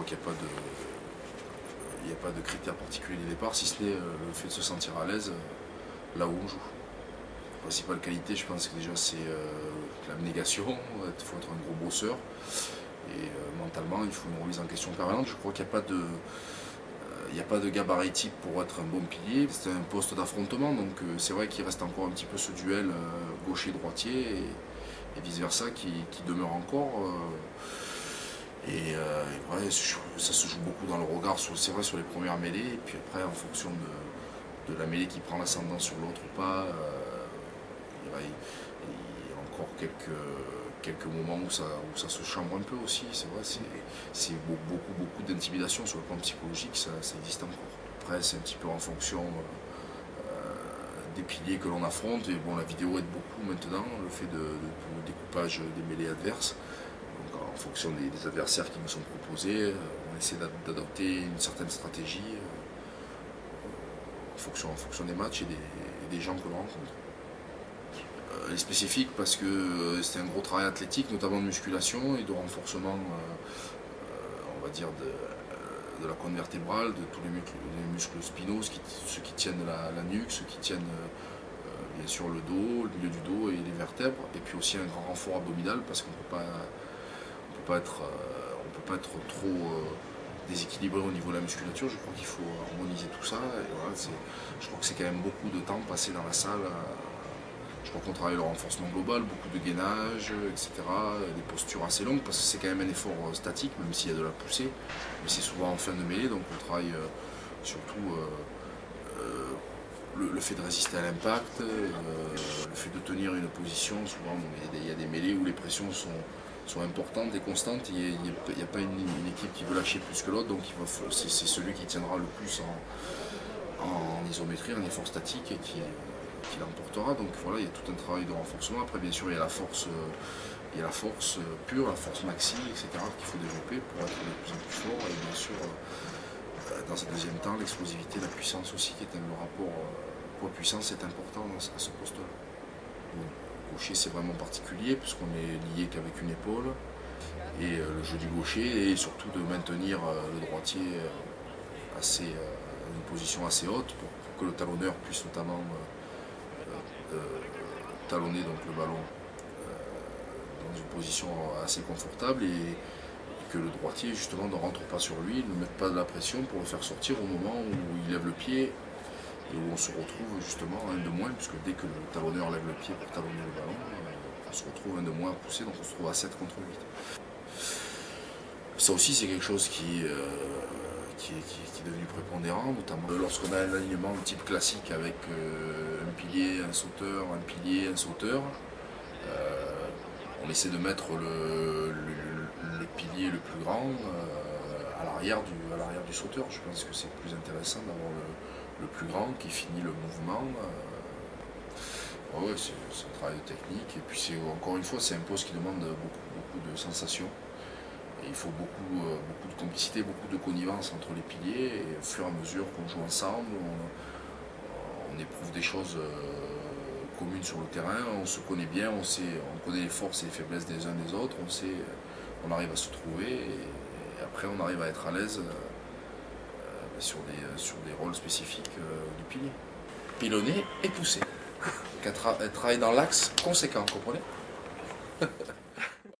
crois qu'il n'y a pas de... Il n'y a pas de critères particuliers de départ, si ce n'est le fait de se sentir à l'aise là où on joue. La principale qualité, je pense que déjà c'est l'abnégation, il faut être un gros bosseur. Et mentalement, il faut une remise en question permanente. Je crois qu'il n'y a pas de gabarit type pour être un bon pilier. C'est un poste d'affrontement, donc c'est vrai qu'il reste encore un petit peu ce duel gaucher-droitier et vice-versa qui demeure encore. Et ouais, ça se joue beaucoup dans le regard, c'est vrai, sur les premières mêlées, et puis après, en fonction de la mêlée qui prend l'ascendant sur l'autre ou pas, il y a encore quelques moments où ça se chambre un peu aussi, c'est vrai, c'est beaucoup d'intimidation sur le plan psychologique, ça existe encore. Après, c'est un petit peu en fonction des piliers que l'on affronte, et bon, la vidéo aide beaucoup maintenant, le fait de découpage des mêlées adverses. Donc, en fonction des adversaires qui nous sont proposés, on essaie d'adopter une certaine stratégie en fonction des matchs et des gens que l'on rencontre. Elle est spécifique parce que c'est un gros travail athlétique, notamment de musculation et de renforcement, on va dire, de la colonne vertébrale, de tous les muscles spinaux, ceux qui tiennent la nuque, ceux qui tiennent bien sûr le dos, le milieu du dos et les vertèbres, et puis aussi un grand renfort abdominal parce qu'on ne peut pas être trop déséquilibré au niveau de la musculature. Je crois qu'il faut harmoniser tout ça. Et voilà, je crois que c'est quand même beaucoup de temps passé dans la salle. Je crois qu'on travaille le renforcement global, beaucoup de gainage, etc. Des postures assez longues parce que c'est quand même un effort statique, même s'il y a de la poussée. Mais c'est souvent en fin de mêlée, donc on travaille surtout le fait de résister à l'impact, le fait de tenir une position. Souvent, il y a des mêlées où les pressions sont importantes et constantes. Il n'y a pas une équipe qui veut lâcher plus que l'autre, donc c'est celui qui tiendra le plus en isométrie, en effort statique, et qui l'emportera. Donc voilà, il y a tout un travail de renforcement. Après, bien sûr, il y a la force pure, la force maxi, etc. qu'il faut développer pour être de plus en plus fort. Et bien sûr, dans un deuxième temps, l'explosivité, la puissance aussi, qui est le rapport poids-puissance est important à ce poste-là. Gaucher, c'est vraiment particulier puisqu'on est lié qu'avec une épaule. Et le jeu du gaucher est surtout de maintenir le droitier à une position assez haute pour que le talonneur puisse notamment talonner donc le ballon dans une position assez confortable et que le droitier justement ne rentre pas sur lui, ne mette pas de la pression pour le faire sortir au moment où il lève le pied et où on se retrouve justement un de moins, puisque dès que le talonneur lève le pied pour talonner le ballon, on se retrouve un de moins à pousser, donc on se retrouve à 7 contre 8. Ça aussi c'est quelque chose qui est devenu prépondérant, notamment lorsqu'on a un alignement type classique avec un pilier, un sauteur, un pilier, un sauteur. On essaie de mettre le pilier le plus grand à l'arrière du sauteur. Je pense que c'est plus intéressant d'avoir le plus grand qui finit le mouvement. Ouais, c'est un travail de technique, et puis encore une fois c'est un poste qui demande beaucoup de sensations. Et il faut beaucoup de complicité, beaucoup de connivence entre les piliers, et au fur et à mesure qu'on joue ensemble, on éprouve des choses communes sur le terrain, on se connaît bien, on connaît les forces et les faiblesses des uns des autres, on arrive à se trouver, et après on arrive à être à l'aise sur des rôles spécifiques du pilier. Pilonner et pousser. Être travailler dans l'axe conséquent, comprenez?